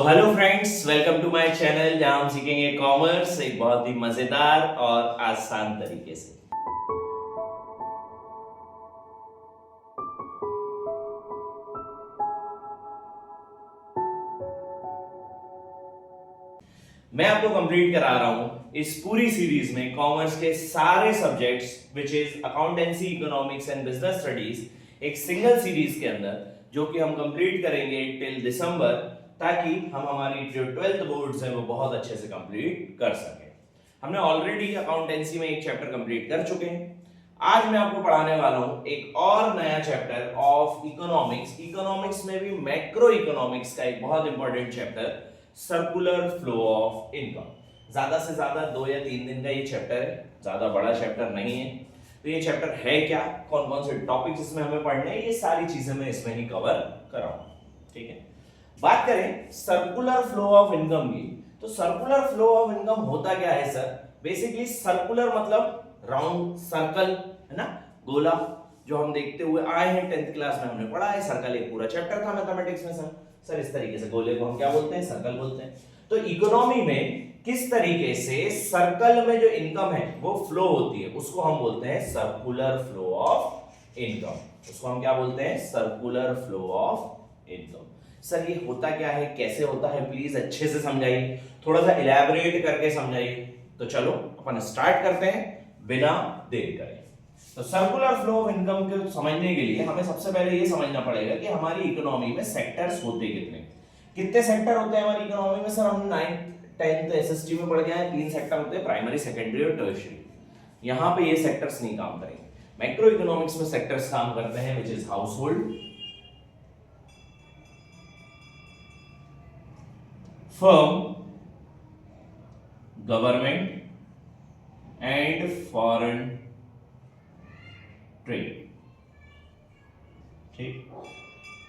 Hello friends, welcome to my channel जहां हम सीखेंगे कॉमर्स एक बहुत ही मजेदार और आसान तरीके से। मैं आपको कंप्लीट करा रहा हूं इस पूरी सीरीज में कॉमर्स के सारे subjects which is accountancy, economics and business studies एक सिंगल सीरीज के अंदर, जो कि हम कंप्लीट करेंगे टिल दिसंबर, ताकि हम हमारी जो 12th बोर्ड्स हैं वो बहुत अच्छे से कंप्लीट कर सकें। हमने ऑलरेडी अकाउंटेंसी में एक चैप्टर कंप्लीट कर चुके हैं। आज मैं आपको पढ़ाने वाला हूं एक और नया चैप्टर ऑफ इकोनॉमिक्स। इकोनॉमिक्स में भी मैक्रो इकोनॉमिक्स का एक बहुत important chapter, circular flow of income. ज्यादा से ज्यादा 2 या 3 दिन का ये चैप्टर है, ज्यादा बड़ा चैप्टर नहीं है। तो ये चैप्टर है क्या, कौन कौन से टॉपिक्स इसमें हमें पढ़ने हैं, ये सारी चीजें मैं इसमें ही कवर कराऊंगा। ठीक है, बात करें सर्कुलर फ्लो ऑफ इनकम की, तो सर्कुलर फ्लो ऑफ इनकम होता क्या है सर? बेसिकली सर्कुलर मतलब राउंड, सर्कल है ना, गोला, जो हम देखते हुए आए हैं 10th क्लास में हमने पढ़ा है। सर्कल एक पूरा चैप्टर था मैथमेटिक्स में सर इस तरीके से गोले को हम क्या बोलते हैं? सर्कल बोलते हैं। तो इकोनॉमी में किस तरीके से सर्कल में जो इनकम है वो फ्लो होती है, उसको हम बोलते हैं सर्कुलर फ्लो ऑफ इनकम। उसको हम क्या बोलते हैं? Circular flow of income. Sir ये होता क्या है, कैसे होता है, प्लीज अच्छे से समझाइए, थोड़ा सा इलैबोरेट करके समझाइए। तो चलो अपन स्टार्ट करते हैं बिना देर करे। तो सर्कुलर फ्लो ऑफ इनकम को समझने के लिए हमें सबसे पहले ये समझना पड़ेगा कि हमारी इकोनॉमी में सेक्टर्स होते कितने सेक्टर होते हैं हमारी इकोनॉमी में? सर हम 9th 10th एसएसटी में पढ़ गए हैं, 3 सेक्टर होते हैं, प्राइमरी, सेकेंडरी और टर्शियरी। यहां पे ये सेक्टर्स नहीं काम करेंगे। मैक्रो इकोनॉमिक्स में सेक्टर्स काम करते हैं, which is house hold, firm, government and foreign trade. ठीक,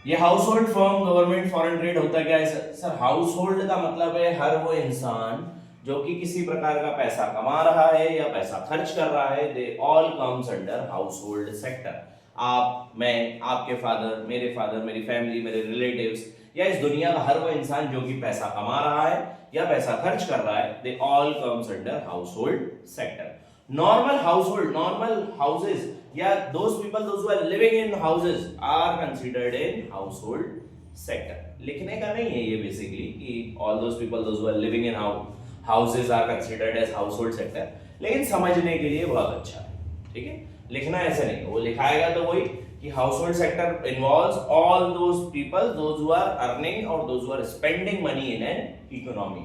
ये house hold, firm, government, foreign trade होता क्या है सर? हाउस होल्ड का मतलब है हर वो इंसान जो कि किसी प्रकार का पैसा कमा रहा है या पैसा खर्च कर रहा है, they all comes under house hold sector. आप, मैं, आपके फादर, मेरी फैमिली, मेरे रिलेटिव्स, या इस दुनिया का हर वो इंसान जो कि पैसा कमा रहा है या पैसा खर्च कर रहा है, they all comes under house hold sector. Normal house hold, normal houses, या those people those who are living in houses are considered in household sector। लिखने का नहीं है ये बेसिकली कि all those people those who are living in houses are considered as household sector, लेकिन समझने के लिए बहुत अच्छा है। ठीक है, लिखना ऐसे नहीं, वो लिखाएगा तो वही कि household sector involves all those people those who are earning और those who are spending money in an economy.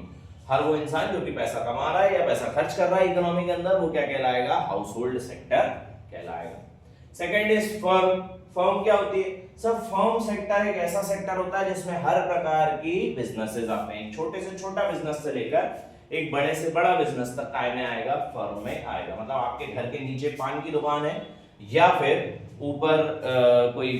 हर वो इंसान जो कि पैसा कमा रहा है या पैसा खर्च कर रहा है इकोनॉमी के अंदर, वो क्या कहलाएगा? हाउसहोल्ड सेक्टर कहलाएगा। Second is firm. फर्म क्या होती है सर? फर्म सेक्टर एक ऐसा सेक्टर होता है जिसमें हर प्रकार की बिजनेसेस आते हैं। छोटे से छोटा बिजनेस से लेकर एक बड़े से बड़ा बिजनेस तक काय में आएगा? फर्म में आएगा। मतलब आपके घर के नीचे पान की दुकान है, या फिर ऊपर कोई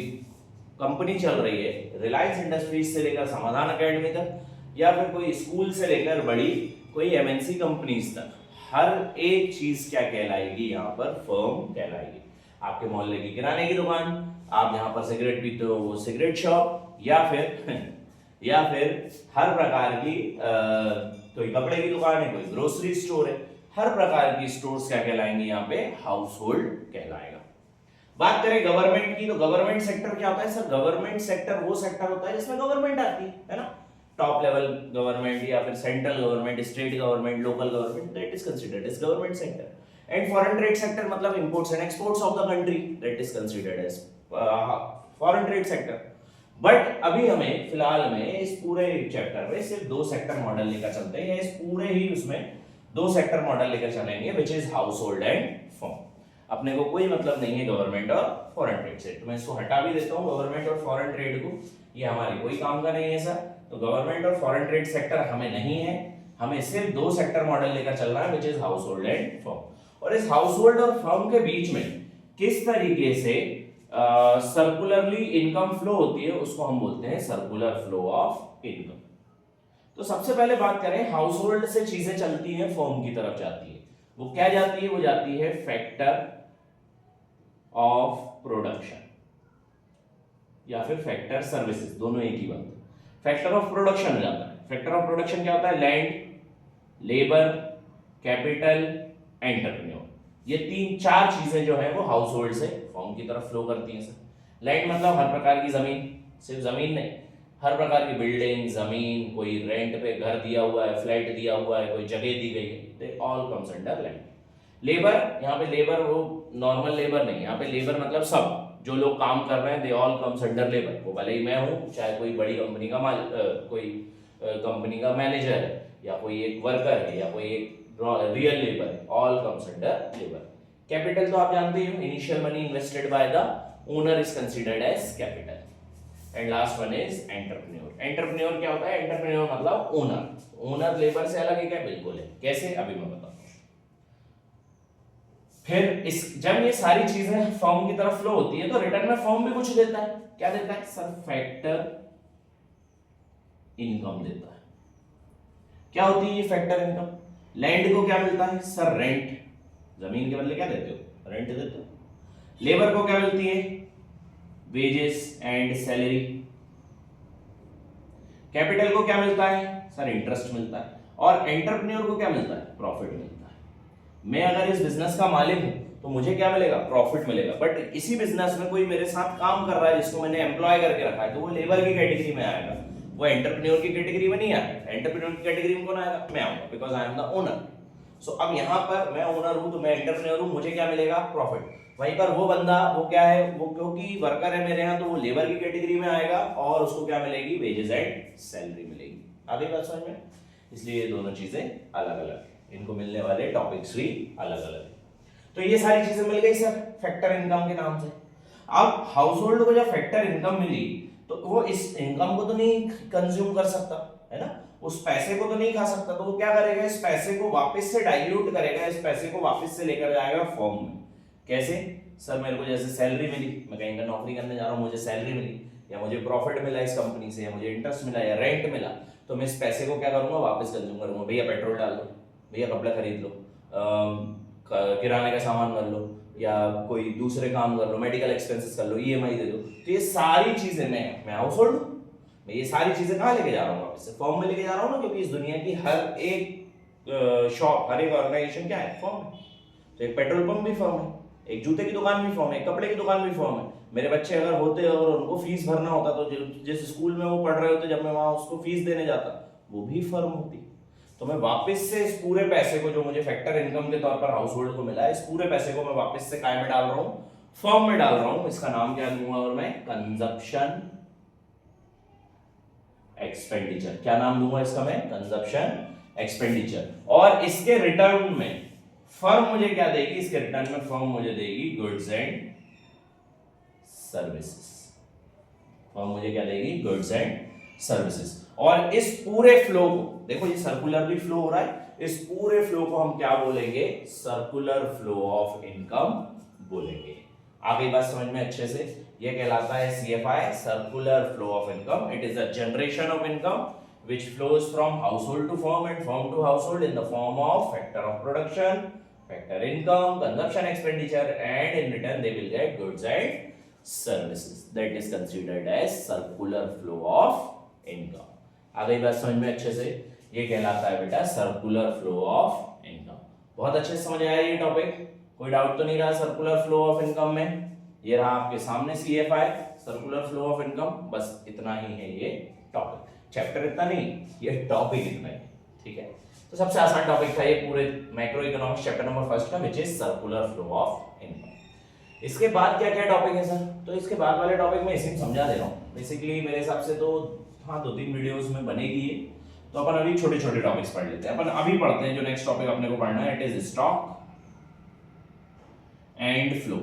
कंपनी चल रही है, रिलायंस इंडस्ट्रीज से लेकर समाधान एकेडमी तक, या फिर कोई स्कूल से लेकर बड़ी कोई एमएनसी कंपनीज तक, हर एक चीज क्या कहलाएगी? यहाँ पर फर्म कहलाएगी। आपके मोहल्ले की किराने की दुकान, आप जहां पर सिगरेट पीते हो वो सिगरेट शॉप, या फिर हर प्रकार की कोई कपड़े की दुकान है, कोई ग्रोसरी स्टोर है, हर प्रकार की स्टोर्स क्या कहलाएंगे? यहाँ पे हाउस होल्ड कहलाएगा। बात करें गवर्नमेंट की, तो गवर्नमेंट सेक्टर क्या होता है सर? गवर्नमेंट सेक्टर वो सेक्टर होता है जिसमें गवर्नमेंट आती है ना, टॉप लेवल गवर्नमेंट या फिर central government, state government, local government, that is considered as government sector. And foreign trade sector मतलब imports and exports of the country, that is considered as foreign trade sector. But अभी हमें फिलहाल में इस पूरे chapter में सिर्फ 2 sector model लेकर चलते हैं, इस पूरे ही उसमें 2 सेक्टर मॉडल लेकर चलेंगे, which is house hold and firm. अपने को कोई मतलब नहीं है गवर्नमेंट और फॉरेन ट्रेड से, तो मैं इसको हटा भी देता हूँ गवर्नमेंट और फॉरेन ट्रेड को, ये हमारे कोई काम का नहीं है सर। तो गवर्नमेंट और फॉरेन ट्रेड सेक्टर हमें नहीं है, हमें सिर्फ 2 सेक्टर मॉडल लेकर चलना है, which is house hold and firm. और इस हाउस होल्ड और फर्म के बीच में किस तरीके से सर्कुलरली इनकम फ्लो होती है, उसको हम बोलते हैं सर्कुलर फ्लो ऑफ इनकम। तो सबसे पहले बात करें, हाउस होल्ड से चीजें चलती हैं, फर्म की तरफ जाती है। वो क्या जाती है? वो जाती है फैक्टर ऑफ प्रोडक्शन या फिर फैक्टर सर्विसेज, दोनों एक ही बात है। फैक्टर ऑफ प्रोडक्शन जाता है, फैक्टर ऑफ प्रोडक्शन क्या होता है? Land, labour, capital, entrepreneur. ये तीन चार चीजें जो है वो हाउस होल्ड से फॉर्म की तरफ फ्लो करती हैं सर। लैंड मतलब हर प्रकार की जमीन, सिर्फ जमीन नहीं, हर प्रकार की बिल्डिंग, जमीन, कोई रेंट पे घर दिया हुआ है, फ्लैट दिया हुआ है, कोई जगह दी गई है, they all comes under land. Labour, यहाँ पे लेबर वो नॉर्मल लेबर नहीं, यहाँ पे लेबर मतलब सब जो लोग काम कर रहे हैं, they all comes under labour. वो भले ही मैं हूँ, चाहे कोई बड़ी कंपनी का कोई कंपनी का मैनेजर है, या कोई एक वर्कर है, या कोई एक रियल लेबर है, all comes under labour. Capital तो आप जानते ही हो, initial money invested by the owner is considered as capital. And last one is entrepreneur. Entrepreneur क्या होता है? एंटरप्रेन्योर मतलब ओनर। ओनर लेबर से अलग है क्या? बिल्कुल है। कैसे? अभी मैं बताता हूँ। फिर इस जब ये सारी चीजें फॉर्म की तरफ फ्लो होती है तो रिटर्न में फॉर्म भी कुछ देता है। क्या देता है सर? फैक्टर इनकम देता है। क्या होती है ये फैक्टर इनकम? लैंड को क्या मिलता है सर? रेंट, जमीन के बदले क्या देते हो? रेंट देते हो। लेबर को क्या मिलती है? Wages and salary. कैपिटल को क्या मिलता है सर? इंटरेस्ट मिलता है। और एंटरप्रेन्योर को क्या मिलता है? प्रॉफिट मिलता है। मैं अगर इस बिजनेस का मालिक हूं तो मुझे क्या मिलेगा? प्रॉफिट मिलेगा। बट इसी बिजनेस में कोई मेरे साथ काम कर रहा है जिसको मैंने एम्प्लॉय करके रखा है, तो वो लेबर की कैटेगरी में आएगा, वो एंटरप्रेन्योर की कैटेगरी में नहीं आएगा। एंटरप्रेन्योर की कैटेगरी में कौन आएगा? मैं आऊंगा, because I am the owner. So अब यहाँ पर मैं ओनर हूं तो मैं एंटरप्रेन्योर हूं, मुझे क्या मिलेगा? प्रॉफिट। वहीं पर वो बंदा, वो क्या है? वो क्योंकि वर्कर है मेरे यहाँ, तो वो लेबर की कैटेगरी में आएगा और उसको क्या मिलेगी? वेजेस एंड सैलरी मिलेगी। आगे बात समझ में? इसलिए ये दोनों चीजें अलग अलग, इनको मिलने वाले टॉपिक्स भी अलग अलग है। तो ये सारी चीजें मिल गई सर फैक्टर इनकम के नाम से। अब हाउस होल्ड को जब फैक्टर इनकम मिली तो वो इस इनकम को तो नहीं कंज्यूम कर सकता है ना, उस पैसे को तो नहीं खा सकता, तो वो क्या करेगा? इस पैसे को वापस से डाइल्यूट करेगा, इस पैसे को वापस से लेकर जाएगा फॉर्म में। कैसे सर? मेरे को जैसे सैलरी मिली, मैं कहीं का नौकरी करने जा रहा हूँ, मुझे सैलरी मिली, या मुझे प्रॉफिट मिला इस कंपनी से, या मुझे इंटरेस्ट मिला, या रेंट मिला, तो मैं इस पैसे को क्या करूंगा? वापस कंज्यूम करूंगा। भैया पेट्रोल डाल दो, भैया कपड़ा खरीद लो, किराने का सामान कर लो, या कोई दूसरे काम कर लो, मेडिकल एक्सपेंसेस कर लो, ईएमआई दे दो। तो ये सारी चीजें मैं हाउस होल्ड हूं, मैं ये सारी चीजें कहाँ लेके जा रहा हूँ? वापस से फॉर्म में लेके जा रहा हूँ ना, क्योंकि इस दुनिया की हर एक शॉप, हर एक ऑर्गेनाइजेशन क्या है? फॉर्म है। तो एक पेट्रोल पंप भी फॉर्म है, एक जूते की दुकान भी फॉर्म है, एक कपड़े की दुकान भी फॉर्म है। मेरे बच्चे अगर होते और उनको फीस भरना होता तो जिस स्कूल में वो पढ़ रहे होते, जब मैं वहां उसको फीस देने जाता, वो भी फर्म होती। तो मैं वापस से इस पूरे पैसे को जो मुझे फैक्टर इनकम के तौर पर हाउस होल्ड को मिला है, इस पूरे पैसे को मैं वापस से काय में डाल रहा हूँ? फर्म में डाल रहा हूँ। इसका नाम क्या दूंगा? और मैं कंजप्शन एक्सपेंडिचर। क्या नाम दूंगा इसका? मैं कंजप्शन एक्सपेंडिचर। और इसके रिटर्न में फर्म मुझे क्या देगी? इसके रिटर्न में फर्म मुझे देगी गुड्स एंड सर्विसेज। फर्म मुझे क्या देगी? Goods and services. और इस पूरे फ्लो को देखो, ये सर्कुलरली फ्लो हो रहा है, इस पूरे फ्लो को हम क्या बोलेंगे? सर्कुलर फ्लो ऑफ इनकम बोलेंगे। आगे बात समझ में अच्छे से? ये कहलाता है CFI, circular flow of income. It is a generation of income which flows from household to firm and firm to household in the form of factor of production, factor income, consumption expenditure, and in return they will get goods and services. That is considered as circular flow of income. आ गई बात समझ में अच्छे से? ये कहलाता है बेटा सर्कुलर फ्लो ऑफ इनकम। बहुत अच्छे से समझ आया ये टॉपिक? कोई डाउट तो नहीं रहा सर्कुलर फ्लो ऑफ इनकम में? ये रहा आपके सामने CFI, circular flow of income. बस इतना ही है ये टॉपिक। चैप्टर इतना नहीं, ये टॉपिक इतना ही, ठीक है? तो सबसे आसान टॉपिक था ये पूरे macroeconomics chapter number first का, which is circular flow of income. इसके बाद क्या क्या टॉपिक है सर? तो इसके बाद वाले टॉपिक में इसी में समझा दे रहा हूँ। बेसिकली मेरे हिसाब से तो हाँ 2-3 वीडियोस में बनेगी ये, तो अपन अभी छोटे छोटे टॉपिक्स पढ़ लेते हैं। अपन अभी पढ़ते हैं जो नेक्स्ट टॉपिक अपने को पढ़ना है, it is stock and flow.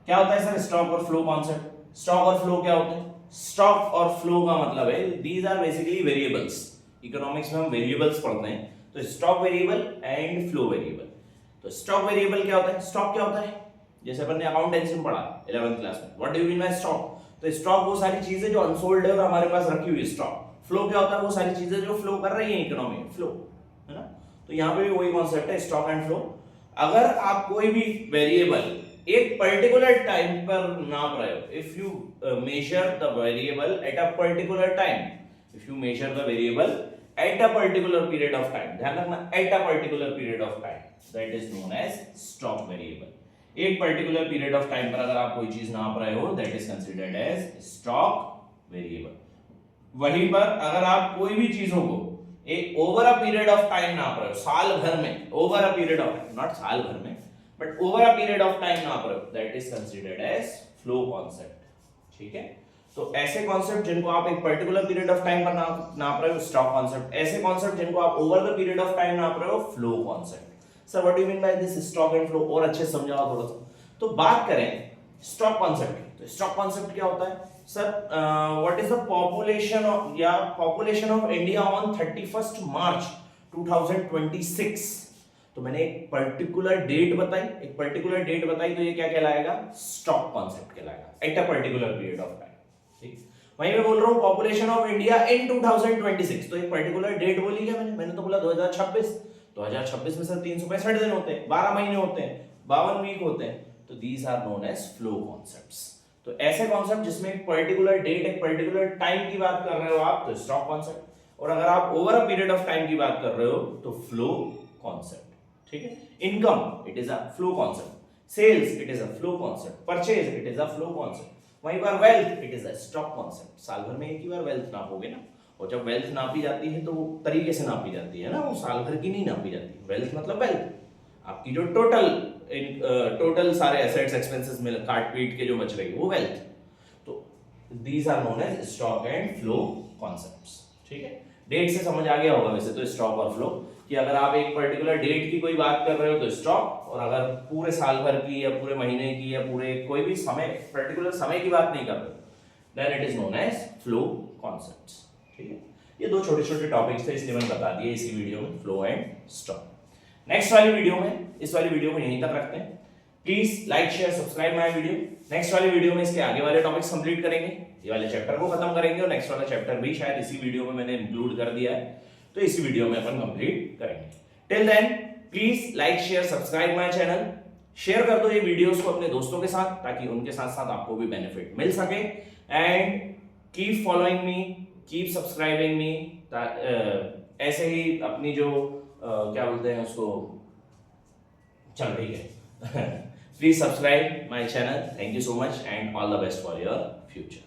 क्या होता है सर स्टॉक और फ्लो कॉन्सेप्ट? स्टॉक और फ्लो क्या होते हैं? स्टॉक और फ्लो का मतलब है these are basically variables. Economics में हम वेरिएबल्स पढ़ते हैं, तो stock variable and flow variable. तो स्टॉक वेरिएबल क्या होता है? स्टॉक क्या होता है? जैसे अपन ने अकाउंटेंसी में पढ़ा 11th क्लास में, what do you mean by stock? तो स्टॉक वो सारी चीजें जो अनसोल्ड है और हमारे पास रखी हुई है स्टॉक। फ्लो क्या होता है? वो सारी चीजें जो फ्लो कर रही है इकोनॉमी में, फ्लो, है ना? तो यहाँ पे भी वही कॉन्सेप्ट है, स्टॉक एंड फ्लो। अगर आप कोई भी वेरिएबल एक पर्टिकुलर टाइम पर नाप रहे हो, if you measure the variable at a particular time, if you measure the variable at a particular period of time, ध्यान रखना at a particular period of time, that is known as stock variable. एक particular period of time पर अगर आप कोई चीज नाप रहे हो that is considered as stock variable. वहीं पर अगर आप कोई भी चीजों को एक over a period of time नाप रहे हो, साल भर में, over a period of time, not साल भर में but over a period of time नाप रहे हो, that is considered as flow concept. ठीक है, तो ऐसे कॉन्सेप्ट जिनको आप एक पर्टिकुलर पीरियड ऑफ टाइम पर नाप रहे हो स्टॉक कॉन्सेप्ट, ऐसे कॉन्सेप्ट जिनको आप over the period of time नाप रहे हो flow concept. Sir what do you mean by this stock and flow, और अच्छे से समझाओ थोड़ा सा। तो बात करें स्टॉक कॉन्सेप्ट की, तो स्टॉक कॉन्सेप्ट क्या होता है sir? What is the population of या population of India on 31st March 2026। तो मैंने एक पर्टिकुलर डेट बताई, एक पर्टिकुलर डेट बताई, तो ये क्या कहलाएगा? स्टॉक कॉन्सेप्ट कहलाएगा eight a particular period of time. ठीक, वहीं मैं बोल रहा हूं पॉपुलेशन ऑफ इंडिया इन 2026, तो एक पर्टिकुलर डेट बोली क्या मैंने तो बोला 2026 में सर 365 दिन होते हैं, 12 महीने होते हैं, 52 वीक होते हैं, तो these are known as flow concepts. तो ऐसे कॉन्सेप्ट जिसमें एक पर्टिकुलर डेट, एक पर्टिकुलर टाइम की बात कर रहे हो आप, तो स्टॉक कॉन्सेप्ट, और अगर आप over a period of time की बात कर रहे हो तो फ्लो कॉन्सेप्ट। ठीक है, income it is a flow concept, sales it is a flow concept, purchase it is a flow concept, वहीं पर wealth it is a stock concept. साल भर में एक ही बार वेल्थ नापोगे ना, और जब वेल्थ नापी जाती है तो वो तरीके से नापी जाती है ना, वो साल भर की नहीं नापी जाती। वेल्थ मतलब वेल्थ, आपकी जो टोटल सारे एसेट्स एक्सपेंसेस में काट पीट के जो बच रही है वो वेल्थ। तो these are known as stock and flow concepts. ठीक है, डेट से समझ आ गया होगा वैसे तो स्टॉक और फ्लो, कि अगर आप एक पर्टिकुलर डेट की कोई बात कर रहे हो तो स्टॉक, और अगर पूरे साल भर की या पूरे महीने की या पूरे कोई भी समय, पर्टिकुलर समय की बात नहीं कर रहे then it is known as flow concepts. ठीक है, ये दो छोटे छोटे टॉपिक्स थे इसलिए मैंने बता दिए इसी वीडियो में, फ्लो एंड स्टॉक। नेक्स्ट वाली वीडियो में, इस वाली वीडियो को यहीं तक रखते हैं। Please like share subscribe my video. Next वाली वीडियो में इसके आगे वाले टॉपिक्स कंप्लीट करेंगे, ये वाले चैप्टर को खत्म करेंगे, और नेक्स्ट वाला चैप्टर भी शायद इसी वीडियो में मैंने इंक्लूड कर दिया है, तो इसी वीडियो में अपन कंप्लीट करेंगे। Till then please like share subscribe my channel, share कर दो ये वीडियोस को अपने दोस्तों के साथ, ताकि उनके साथ साथ आपको भी बेनिफिट मिल सके। And keep following me, keep subscribing मी, ऐसे ही अपनी जो क्या बोलते हैं उसको, चल ठीक है। Please subscribe my channel. Thank you so much and all the best for your future.